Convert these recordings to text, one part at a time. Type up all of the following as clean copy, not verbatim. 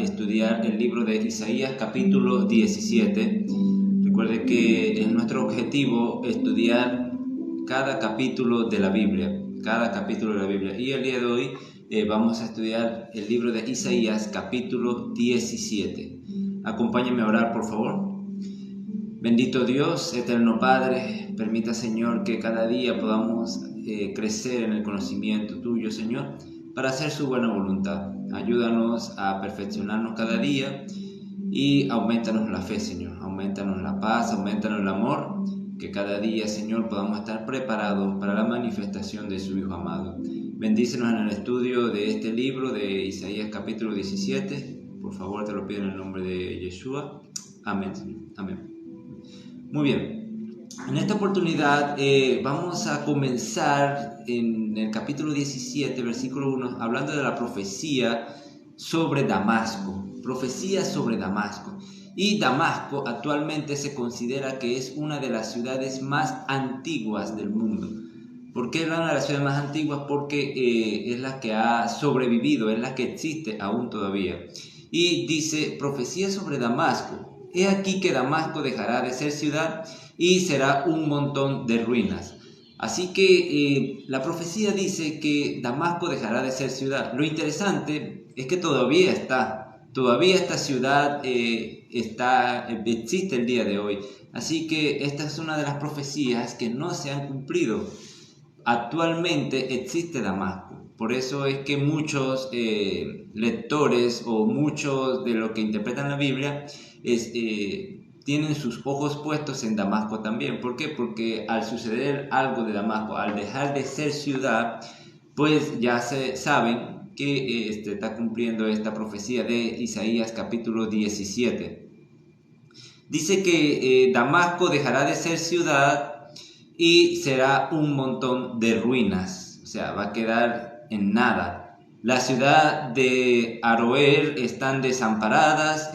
estudiar el libro de Isaías capítulo 17. Recuerde que es nuestro objetivo estudiar cada capítulo de la Biblia, y el día de hoy vamos a estudiar el libro de Isaías capítulo 17. Acompáñame a orar, por favor. Bendito Dios, eterno Padre, permita, Señor, que cada día podamos crecer en el conocimiento tuyo, Señor, para hacer su buena voluntad. Ayúdanos a perfeccionarnos cada día y aumentanos la fe, Señor. Aumentanos la paz, aumentanos el amor, que cada día, Señor, podamos estar preparados para la manifestación de su Hijo amado. Bendícenos en el estudio de este libro de Isaías capítulo 17. Por favor, te lo pido en el nombre de Yeshua. Amén, Señor. Amén. Muy bien. En esta oportunidad vamos a comenzar en el capítulo 17, versículo 1, hablando de la profecía sobre Damasco. Profecía sobre Damasco. Y Damasco actualmente se considera que es una de las ciudades más antiguas del mundo. ¿Por qué es una de las ciudades más antiguas? Porque es la que ha sobrevivido, es la que existe aún todavía. Y dice, profecía sobre Damasco. He aquí que Damasco dejará de ser ciudad y será un montón de ruinas. Así que la profecía dice que Damasco dejará de ser ciudad. Lo interesante es que todavía esta ciudad existe el día de hoy. Así que esta es una de las profecías que no se han cumplido. Actualmente existe Damasco. Por eso es que muchos lectores o muchos de los que interpretan la Biblia tienen sus ojos puestos en Damasco también. ¿Por qué? Porque al suceder algo de Damasco, al dejar de ser ciudad, pues ya saben que está cumpliendo esta profecía de Isaías capítulo 17. Dice que Damasco dejará de ser ciudad y será un montón de ruinas, o sea, va a quedar en nada. La ciudad de Aroer están desamparadas,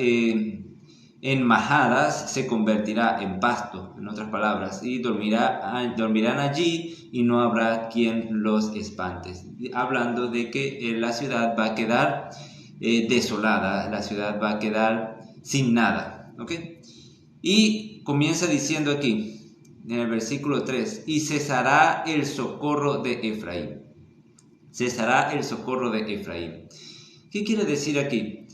enmajadas, se convertirá en pasto, en otras palabras, y dormirán allí y no habrá quien los espante. Hablando de que la ciudad va a quedar desolada, la ciudad va a quedar sin nada, ¿ok? Y comienza diciendo aquí, en el versículo 3, y cesará el socorro de Efraín. Cesará el socorro de Efraín. ¿Qué quiere decir aquí?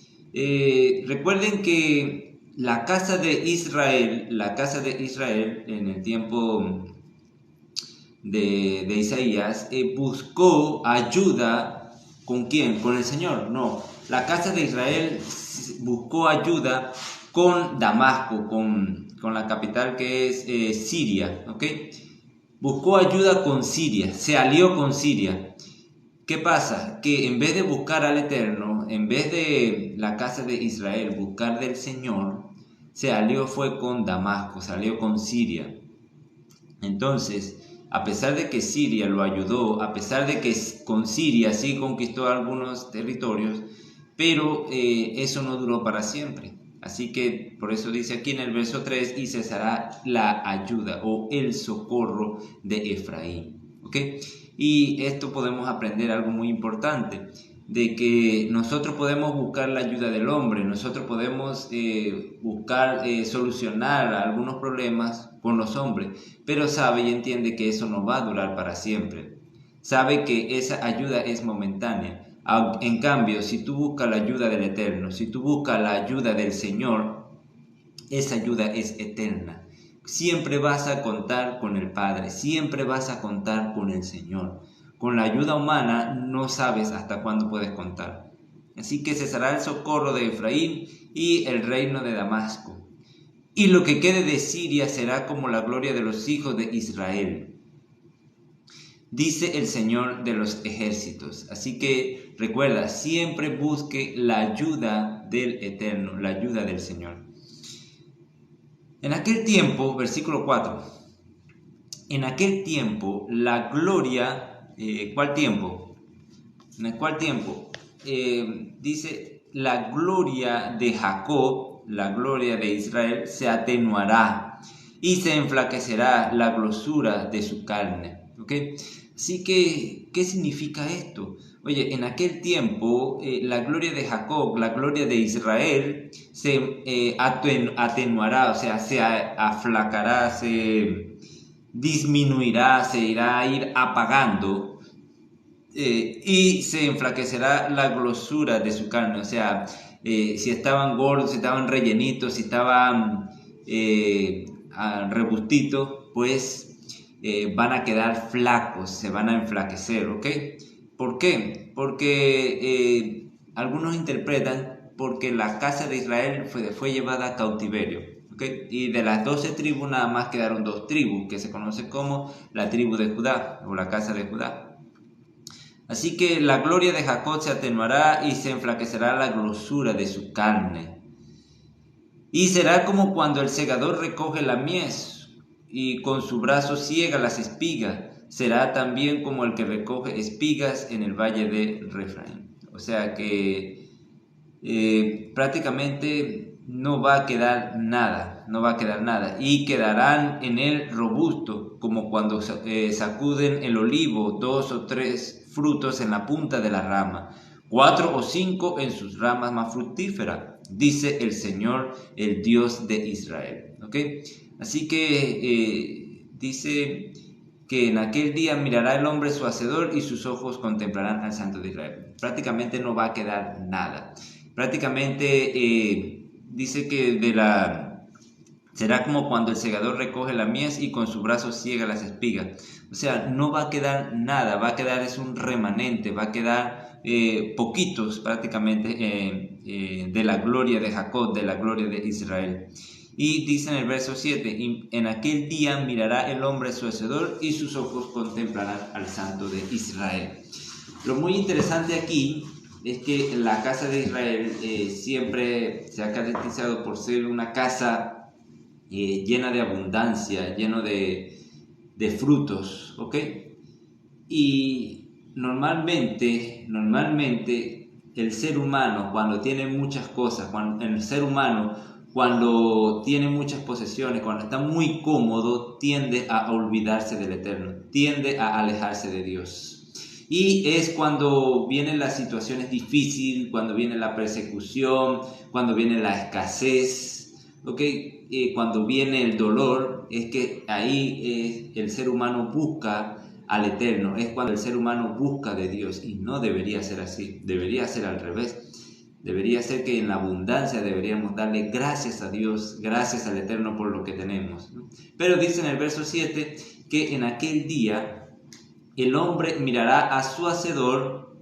Recuerden que la casa de Israel en el tiempo de Isaías buscó ayuda. ¿Con quién? ¿Con el Señor? No. La casa de Israel buscó ayuda con Damasco, con la capital que es Siria, ¿ok? Buscó ayuda con Siria, se alió con Siria. ¿Qué pasa? Que en vez de buscar al Eterno, en vez de la casa de Israel buscar del Señor, se alió fue con Damasco, se alió con Siria. Entonces, a pesar de que Siria lo ayudó, a pesar de que con Siria sí conquistó algunos territorios, pero eso no duró para siempre. Así que por eso dice aquí en el verso 3, y cesará la ayuda o el socorro de Efraín. ¿Ok? Y esto podemos aprender algo muy importante, de que nosotros podemos buscar la ayuda del hombre, nosotros podemos buscar solucionar algunos problemas con los hombres, pero sabe y entiende que eso no va a durar para siempre. Sabe que esa ayuda es momentánea. En cambio, si tú buscas la ayuda del Eterno, si tú buscas la ayuda del Señor, esa ayuda es eterna. Siempre vas a contar con el Padre, siempre vas a contar con el Señor. Con la ayuda humana no sabes hasta cuándo puedes contar. Así que cesará el socorro de Efraín y el reino de Damasco. Y lo que quede de Siria será como la gloria de los hijos de Israel, dice el Señor de los ejércitos. Así que recuerda, siempre busque la ayuda del Eterno, la ayuda del Señor. En aquel tiempo, versículo 4, en aquel tiempo la gloria, ¿cuál tiempo? ¿En cuál tiempo? Dice, la gloria de Jacob, la gloria de Israel, se atenuará y se enflaquecerá la grosura de su carne. ¿Ok? Así que, ¿qué significa esto? Oye, en aquel tiempo la gloria de Jacob, la gloria de Israel se atenuará, o sea, se aflacará, se disminuirá, se irá a ir apagando y se enflaquecerá la grosura de su carne, o sea, si estaban gordos, si estaban rellenitos, si estaban rebustitos, pues van a quedar flacos, se van a enflaquecer, ¿ok? ¿Por qué? Porque algunos interpretan porque la casa de Israel fue llevada a cautiverio, ¿ok? Y de las 12 tribus nada más quedaron 2 tribus, que se conoce como la tribu de Judá o la casa de Judá. Así que la gloria de Jacob se atenuará y se enflaquecerá la grosura de su carne. Y será como cuando el segador recoge la mies y con su brazo ciega las espigas. Será también como el que recoge espigas en el valle de Refraín. O sea que prácticamente no va a quedar nada, no va a quedar nada. Y quedarán en él robustos, como cuando sacuden el olivo 2 o 3 frutos en la punta de la rama, 4 o 5 en sus ramas más fructíferas, dice el Señor, el Dios de Israel. ¿Okay? Así que dice que en aquel día mirará el hombre su hacedor y sus ojos contemplarán al Santo de Israel. Prácticamente no va a quedar nada. Prácticamente dice que será como cuando el segador recoge la mies y con su brazo ciega las espigas. O sea, no va a quedar nada, va a quedar es un remanente, va a quedar poquitos prácticamente de la gloria de Jacob, de la gloria de Israel. Y dice en el verso 7, en aquel día mirará el hombre su hacedor y sus ojos contemplarán al Santo de Israel. Lo muy interesante aquí es que la casa de Israel siempre se ha caracterizado por ser una casa llena de abundancia, lleno de frutos, ¿ok? Y normalmente el ser humano cuando tiene muchas cosas, cuando tiene muchas posesiones, cuando está muy cómodo, tiende a olvidarse del Eterno, tiende a alejarse de Dios. Y es cuando vienen las situaciones difíciles, cuando viene la persecución, cuando viene la escasez, ¿okay? Cuando viene el dolor, es que ahí el ser humano busca al Eterno, es cuando el ser humano busca de Dios, y no debería ser así, debería ser al revés. Debería ser que en la abundancia deberíamos darle gracias a Dios, gracias al Eterno por lo que tenemos, ¿no? Pero dice en el verso 7 que en aquel día el hombre mirará a su hacedor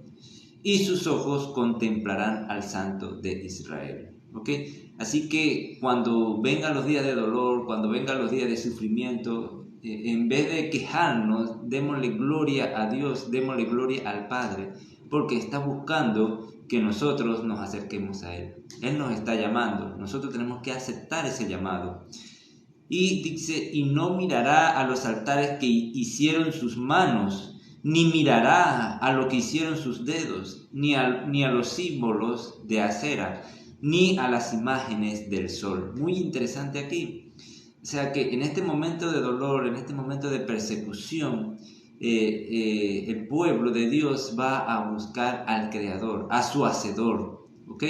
y sus ojos contemplarán al Santo de Israel. ¿Okay? Así que cuando vengan los días de dolor, cuando vengan los días de sufrimiento, en vez de quejarnos, démosle gloria a Dios, démosle gloria al Padre, porque está buscando que nosotros nos acerquemos a Él. Él nos está llamando, nosotros tenemos que aceptar ese llamado. Y dice, y no mirará a los altares que hicieron sus manos, ni mirará a lo que hicieron sus dedos, ni a los símbolos de acera, ni a las imágenes del sol. Muy interesante aquí. O sea que en este momento de dolor, en este momento de persecución, el pueblo de Dios va a buscar al Creador, a su Hacedor, ¿ok?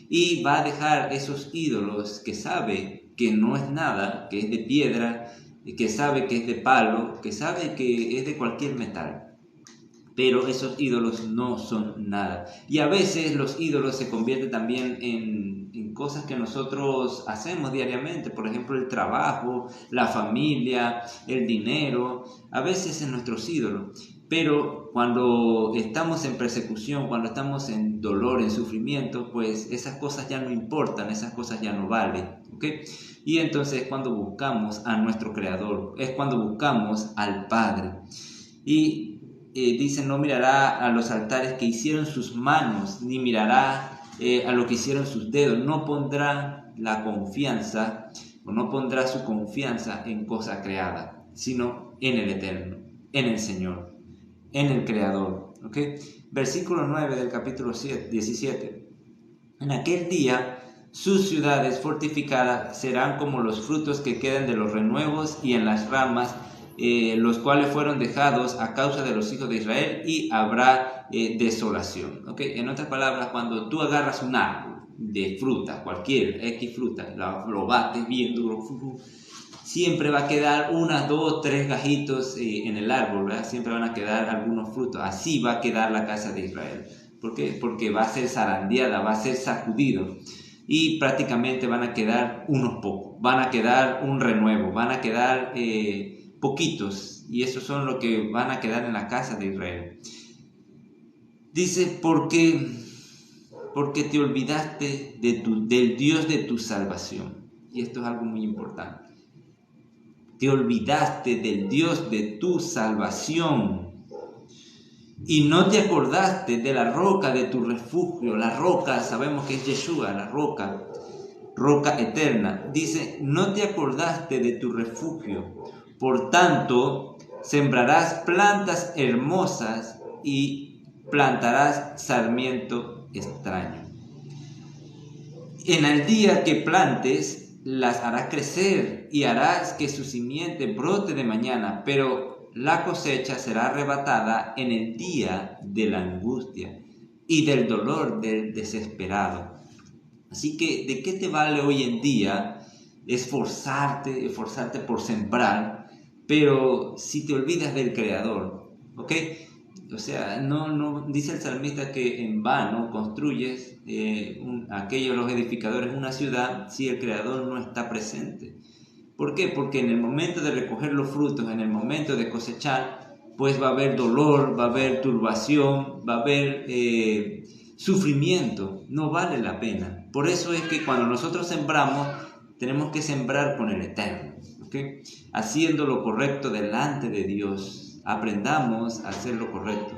Y va a dejar esos ídolos que sabe que no es nada, que es de piedra, que sabe que es de palo, que sabe que es de cualquier metal. Pero esos ídolos no son nada. Y a veces los ídolos se convierten también en cosas que nosotros hacemos diariamente. Por ejemplo, el trabajo, la familia, el dinero. A veces en nuestros ídolos. Pero cuando estamos en persecución, cuando estamos en dolor, en sufrimiento, pues esas cosas ya no importan, esas cosas ya no valen. ¿Okay? Y entonces es cuando buscamos a nuestro Creador, es cuando buscamos al Padre. Y dice, no mirará a los altares que hicieron sus manos, ni mirará a lo que hicieron sus dedos. No pondrá la confianza, o no pondrá su confianza en cosa creada, sino en el Eterno, en el Señor, en el Creador. ¿Okay? Versículo 9 del capítulo 17. En aquel día sus ciudades fortificadas serán como los frutos que quedan de los renuevos y en las ramas, los cuales fueron dejados a causa de los hijos de Israel, y habrá desolación. ¿Okay? En otras palabras, cuando tú agarras un árbol de fruta, cualquier X fruta, lo bates bien duro, siempre va a quedar unas, dos, tres gajitos en el árbol, ¿verdad? Siempre van a quedar algunos frutos. Así va a quedar la casa de Israel. ¿Por qué? Porque va a ser zarandeada, va a ser sacudido. Y prácticamente van a quedar unos pocos. Van a quedar un renuevo, van a quedar poquitos. Y esos son los que van a quedar en la casa de Israel. Dice, porque te olvidaste del Dios de tu salvación. Y esto es algo muy importante. Te olvidaste del Dios de tu salvación y no te acordaste de la roca de tu refugio. La roca, sabemos que es Yeshua, la roca eterna. Dice, no te acordaste de tu refugio. Por tanto, sembrarás plantas hermosas y plantarás sarmiento extraño. En el día que plantes, las harás crecer y harás que su simiente brote de mañana, pero la cosecha será arrebatada en el día de la angustia y del dolor del desesperado. Así que, ¿de qué te vale hoy en día esforzarte por sembrar, pero si te olvidas del Creador? ¿Ok? O sea, no dice el salmista que en vano construyes aquellos los edificadores una ciudad si el Creador no está presente. ¿Por qué? Porque en el momento de recoger los frutos, en el momento de cosechar, pues va a haber dolor, va a haber turbación, va a haber sufrimiento. No vale la pena. Por eso es que cuando nosotros sembramos, tenemos que sembrar con el Eterno, ¿okay? Haciendo lo correcto delante de Dios. Aprendamos a hacer lo correcto,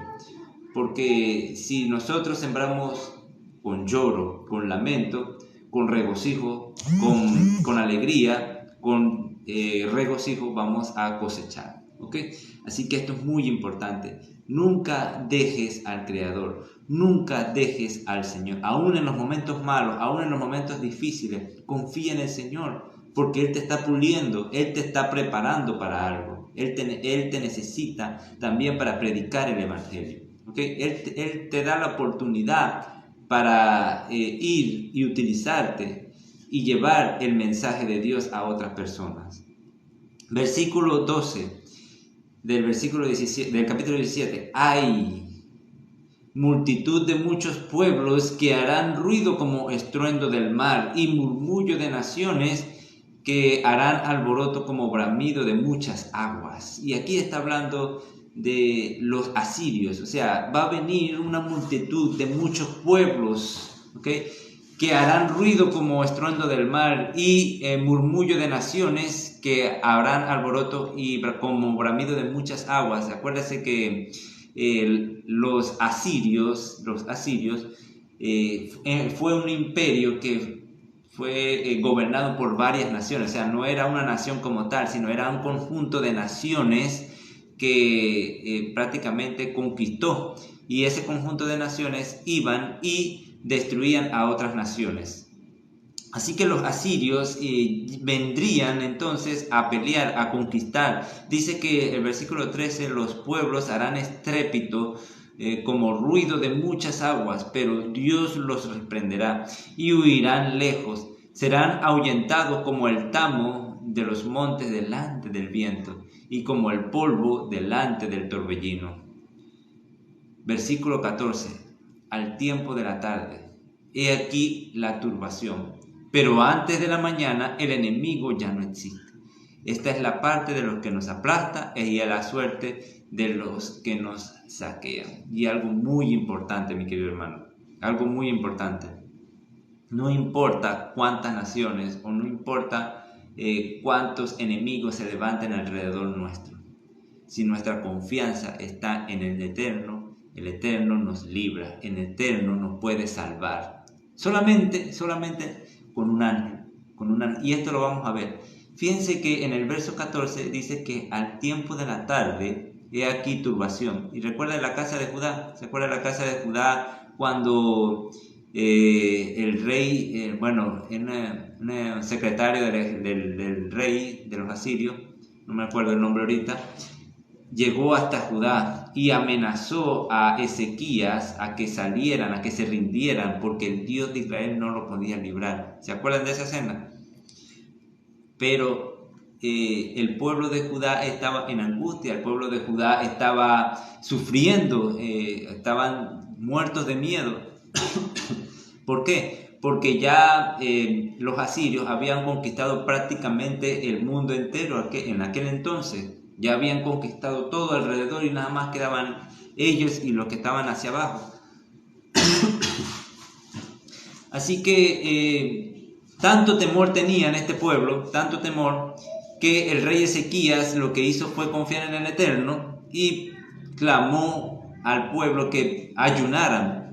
porque si nosotros sembramos con lloro, con lamento, con regocijo, con alegría, con regocijo, vamos a cosechar, ¿ok? Así que esto es muy importante. Nunca dejes al Creador, nunca dejes al Señor, aún en los momentos malos, aún en los momentos difíciles. Confía en el Señor, porque Él te está puliendo, Él te está preparando para algo. Él te necesita también para predicar el Evangelio. ¿Okay? Él te da la oportunidad para ir y utilizarte y llevar el mensaje de Dios a otras personas. Versículo 12 del capítulo 17. Hay multitud de muchos pueblos que harán ruido como estruendo del mar y murmullo de naciones que harán alboroto como bramido de muchas aguas. Y aquí está hablando de los asirios, o sea, va a venir una multitud de muchos pueblos, ¿okay? Que harán ruido como estruendo del mar y murmullo de naciones que harán alboroto y como bramido de muchas aguas. Acuérdense que los asirios fue un imperio que fue gobernado por varias naciones, o sea, no era una nación como tal, sino era un conjunto de naciones que prácticamente conquistó, y ese conjunto de naciones iban y destruían a otras naciones. Así que los asirios vendrían entonces a pelear, a conquistar. Dice que el versículo 13, los pueblos harán estrépito como ruido de muchas aguas, pero Dios los reprenderá y huirán lejos. Serán ahuyentados como el tamo de los montes delante del viento y como el polvo delante del torbellino. Versículo 14. Al tiempo de la tarde, he aquí la turbación, pero antes de la mañana el enemigo ya no existe. Esta es la parte de los que nos aplasta y a la suerte de los que nos saquean. Y algo muy importante, mi querido hermano, algo muy importante. No importa cuántas naciones o no importa cuántos enemigos se levanten alrededor nuestro. Si nuestra confianza está en el Eterno nos libra, el Eterno nos puede salvar. Solamente con un ángel. Y esto lo vamos a ver. Fíjense que en el verso 14 dice que al tiempo de la tarde, he aquí turbación. Y recuerda la casa de Judá. ¿Se acuerda la casa de Judá cuando el rey, un secretario del rey de los asirios, no me acuerdo el nombre ahorita, llegó hasta Judá y amenazó a Ezequías a que salieran, a que se rindieran, porque el Dios de Israel no lo podía librar. ¿Se acuerdan de esa escena? Pero el pueblo de Judá estaba en angustia, el pueblo de Judá estaba sufriendo, estaban muertos de miedo. ¿Por qué? Porque ya los asirios habían conquistado prácticamente el mundo entero en aquel entonces. Ya habían conquistado todo alrededor y nada más quedaban ellos y los que estaban hacia abajo. Así que tanto temor tenían este pueblo, tanto temor, que el rey Ezequías lo que hizo fue confiar en el Eterno y clamó al pueblo que ayunaran,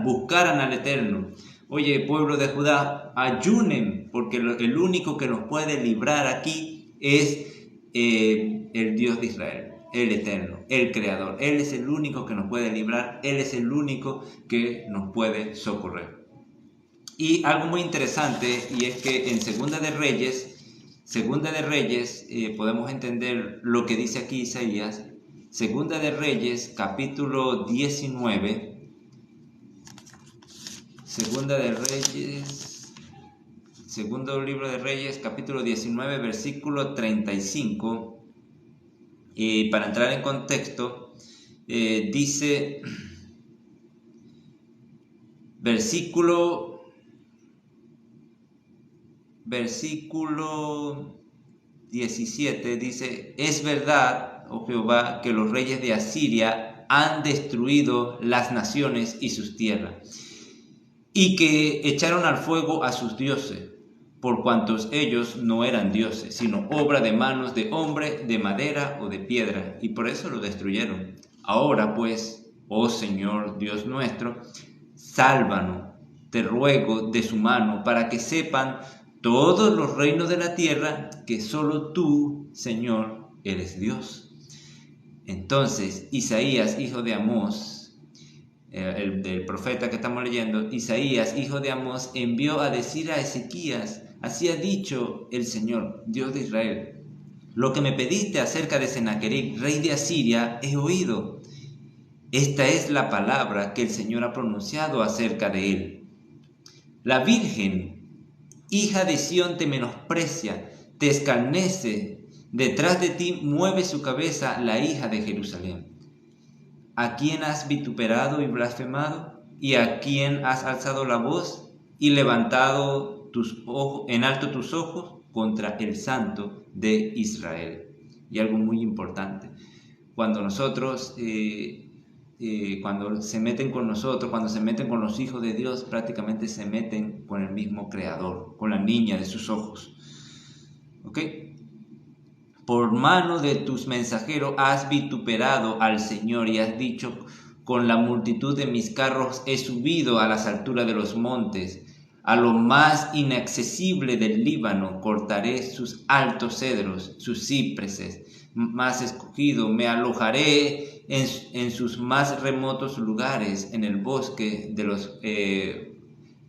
buscaran al Eterno. Oye, pueblo de Judá, ayunen, porque el único que nos puede librar aquí es el Dios de Israel, el Eterno, el Creador. Él es el único que nos puede librar, Él es el único que nos puede socorrer. Y algo muy interesante, y es que en Segunda de Reyes, podemos entender lo que dice aquí Isaías. Segunda de Reyes, capítulo 19. Segundo libro de Reyes, capítulo 19, versículo 35. Y para entrar en contexto, dice, versículo 17, dice: es verdad, oh Jehová, que los reyes de Asiria han destruido las naciones y sus tierras, y que echaron al fuego a sus dioses, por cuantos ellos no eran dioses, sino obra de manos de hombre, de madera o de piedra, y por eso lo destruyeron. Ahora pues, oh Señor Dios nuestro, sálvanos, te ruego, de su mano, para que sepan todos los reinos de la tierra que solo tú, Señor, eres Dios. Entonces Isaías, hijo de Amós, del profeta que estamos leyendo, Isaías, hijo de Amós, envió a decir a Ezequías: así ha dicho el Señor, Dios de Israel, lo que me pediste acerca de Sennacherib, rey de Asiria, he oído. Esta es la palabra que el Señor ha pronunciado acerca de él. La Virgen, hija de Sión, te menosprecia, te escarnece, detrás de ti mueve su cabeza la hija de Jerusalén. ¿A quién has vituperado y blasfemado? ¿Y a quién has alzado la voz y levantado en alto tus ojos? Contra el Santo de Israel. Y algo muy importante, cuando nosotros, cuando se meten con nosotros, cuando se meten con los hijos de Dios, prácticamente se meten con el mismo Creador, con la niña de sus ojos. ¿Ok? Por mano de tus mensajeros has vituperado al Señor y has dicho: con la multitud de mis carros he subido a las alturas de los montes, a lo más inaccesible del Líbano cortaré sus altos cedros, sus cipreses más escogidos, me alojaré en sus más remotos lugares, en el bosque de los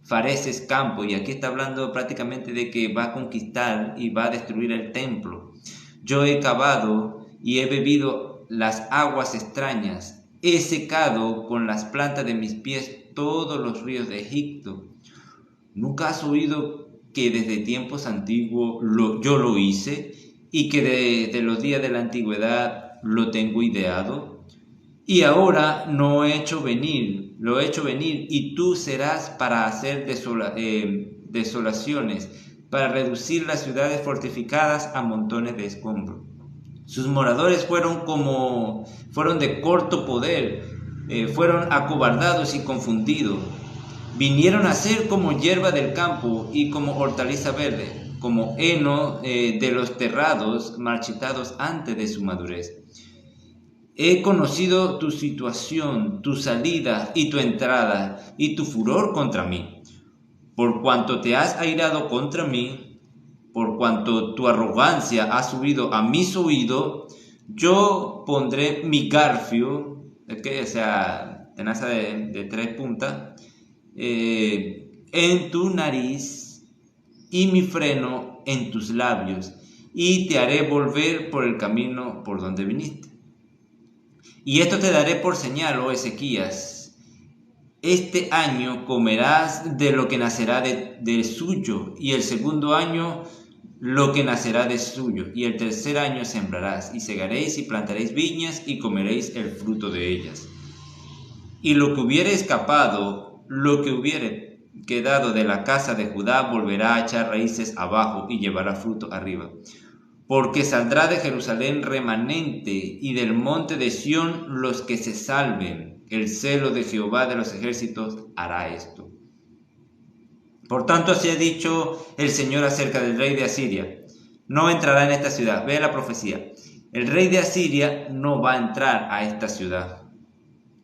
fareses campos. Y aquí está hablando prácticamente de que va a conquistar y va a destruir el templo. Yo he cavado y he bebido las aguas extrañas, he secado con las plantas de mis pies todos los ríos de Egipto. ¿Nunca has oído que desde tiempos antiguos yo lo hice y que desde los días de la antigüedad lo tengo ideado? Y ahora lo he hecho venir y tú serás para hacer desolaciones, para reducir las ciudades fortificadas a montones de escombros. Sus moradores fueron de corto poder, fueron acobardados y confundidos. Vinieron a ser como hierba del campo y como hortaliza verde, como heno de los terrados marchitados antes de su madurez. He conocido tu situación, tu salida y tu entrada, y tu furor contra mí. Por cuanto te has airado contra mí, por cuanto tu arrogancia ha subido a mis oídos, yo pondré mi garfio, o sea, tenaza de 3 puntas, en tu nariz y mi freno en tus labios, y te haré volver por el camino por donde viniste. Y esto te daré por señal, oh Ezequías: este año comerás de lo que nacerá de suyo, y el segundo año lo que nacerá de suyo, y el tercer año sembrarás, y segaréis y plantaréis viñas, y comeréis el fruto de ellas. Y lo que hubiere escapado, lo que hubiere quedado de la casa de Judá, volverá a echar raíces abajo y llevará fruto arriba. Porque saldrá de Jerusalén remanente, y del monte de Sión los que se salven. El celo de Jehová de los ejércitos hará esto. Por tanto, así ha dicho el Señor acerca del rey de Asiria: no entrará en esta ciudad. Ve la profecía. El rey de Asiria no va a entrar a esta ciudad.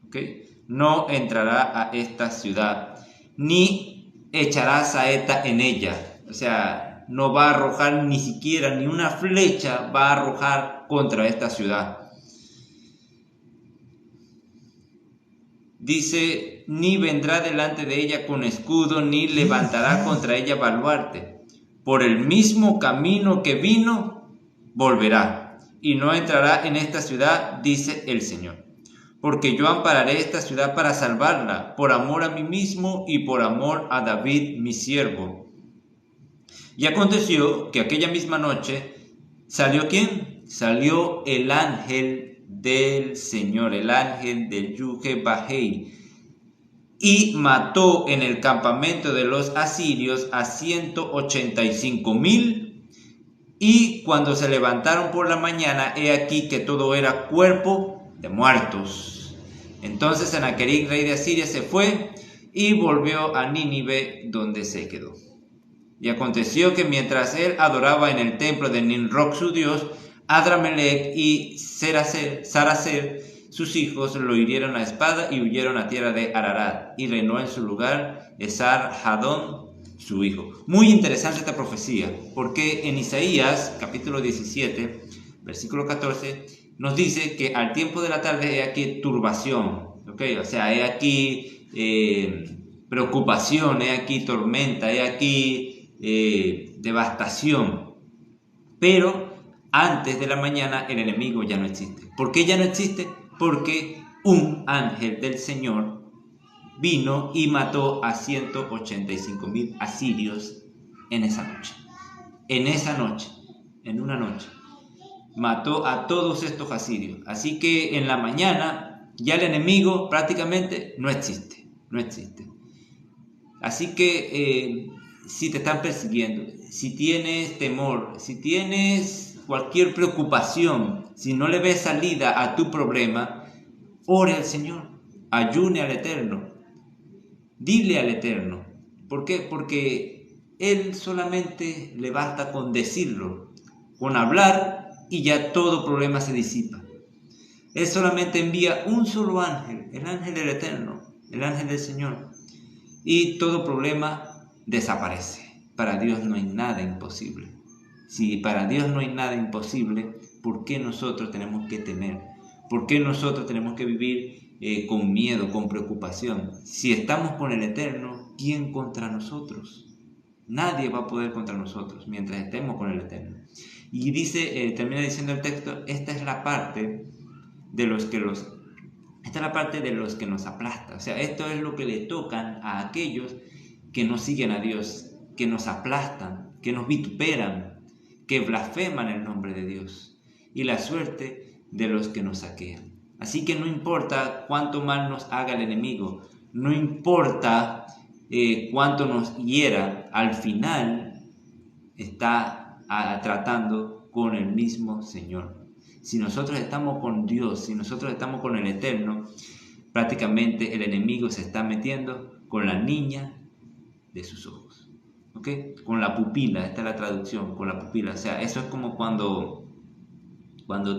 ¿Okay? No entrará a esta ciudad, ni echará saeta en ella. O sea, no va a arrojar ni siquiera ni una flecha, va a arrojar contra esta ciudad. Dice: ni vendrá delante de ella con escudo, ni levantará contra ella baluarte. Por el mismo camino que vino, volverá, y no entrará en esta ciudad, dice el Señor. Porque yo ampararé esta ciudad para salvarla, por amor a mí mismo y por amor a David mi siervo. Y aconteció que aquella misma noche, ¿salió quién? Salió el ángel del Señor, el ángel del Yuhebahei, y mató en el campamento de los asirios a 185,000. Y cuando se levantaron por la mañana, he aquí que todo era cuerpo de muertos. Entonces Sennacherib, rey de Asiria, se fue y volvió a Nínive, donde se quedó. Y aconteció que mientras él adoraba en el templo de Nimrod su dios, Adramelech y Saracer, sus hijos, lo hirieron a espada y huyeron a tierra de Ararat, y reinó en su lugar Esar-Hadón, su hijo. Muy interesante esta profecía, porque en Isaías capítulo 17, versículo 14, nos dice que al tiempo de la tarde he aquí turbación, ¿okay? O sea, he aquí preocupación, he aquí tormenta, he aquí devastación. Pero antes de la mañana el enemigo ya no existe. ¿Por qué ya no existe? Porque un ángel del Señor vino y mató a 185,000 asirios en esa noche. En esa noche, en una noche, mató a todos estos asirios. Así que en la mañana ya el enemigo prácticamente no existe. Así que si te están persiguiendo, si tienes temor, si tienes cualquier preocupación, si no le ves salida a tu problema, ore al Señor, ayune al Eterno, dile al Eterno. ¿Por qué? Porque Él solamente le basta con decirlo, con hablar, y ya todo problema se disipa. Él solamente envía un solo ángel, el ángel del Eterno, el ángel del Señor, y todo problema desaparece. Para Dios no hay nada imposible. Si para Dios no hay nada imposible, ¿por qué nosotros tenemos que temer? ¿Por qué nosotros tenemos que vivir con miedo, con preocupación? Si estamos con el Eterno, ¿quién contra nosotros? Nadie va a poder contra nosotros mientras estemos con el Eterno. Y dice, termina diciendo el texto: esta es la parte de los que nos aplasta. O sea, esto es lo que le tocan a aquellos que no siguen a Dios, que nos aplastan, que nos vituperan, que blasfeman el nombre de Dios, y la suerte de los que nos saquean. Así que no importa cuánto mal nos haga el enemigo, no importa cuánto nos hiera, al final está tratando con el mismo Señor. Si nosotros estamos con Dios, si nosotros estamos con el Eterno, prácticamente el enemigo se está metiendo con la niña de sus ojos, ¿ok? Con la pupila, esta es la traducción, con la pupila. O sea, eso es como cuando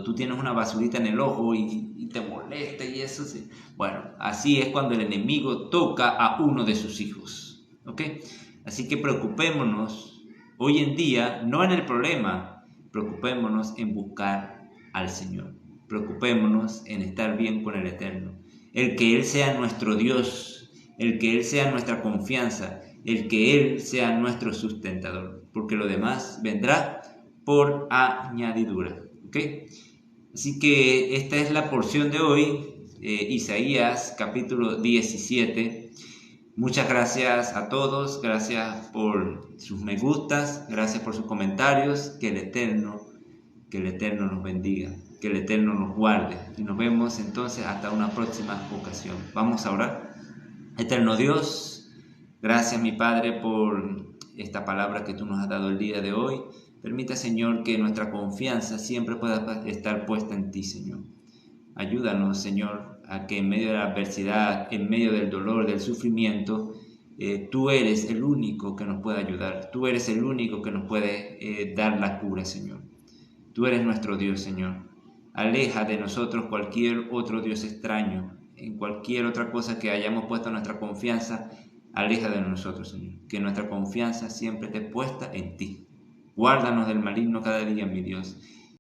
tú tienes una basurita en el ojo y te molesta y eso. Sí. Bueno, así es cuando el enemigo toca a uno de sus hijos, ¿ok? Así que preocupémonos hoy en día, no en el problema, preocupémonos en buscar al Señor. Preocupémonos en estar bien con el Eterno. El que Él sea nuestro Dios, el que Él sea nuestra confianza, el que Él sea nuestro sustentador, porque lo demás vendrá por añadidura. ¿Okay? Así que esta es la porción de hoy, Isaías capítulo 17. Muchas gracias a todos, gracias por sus me gustas, gracias por sus comentarios, que el Eterno nos bendiga, que el Eterno nos guarde. Y nos vemos entonces hasta una próxima ocasión. Vamos a orar. Eterno Dios, gracias mi Padre por esta palabra que tú nos has dado el día de hoy. Permita, Señor, que nuestra confianza siempre pueda estar puesta en ti, Señor. Ayúdanos, Señor, a que en medio de la adversidad, en medio del dolor, del sufrimiento, tú eres el único que nos puede ayudar. Tú eres el único que nos puede dar la cura, Señor. Tú eres nuestro Dios, Señor. Aleja de nosotros cualquier otro Dios extraño, en cualquier otra cosa que hayamos puesto nuestra confianza. Aleja de nosotros, Señor. Que nuestra confianza siempre esté puesta en ti. Guárdanos del maligno cada día, mi Dios.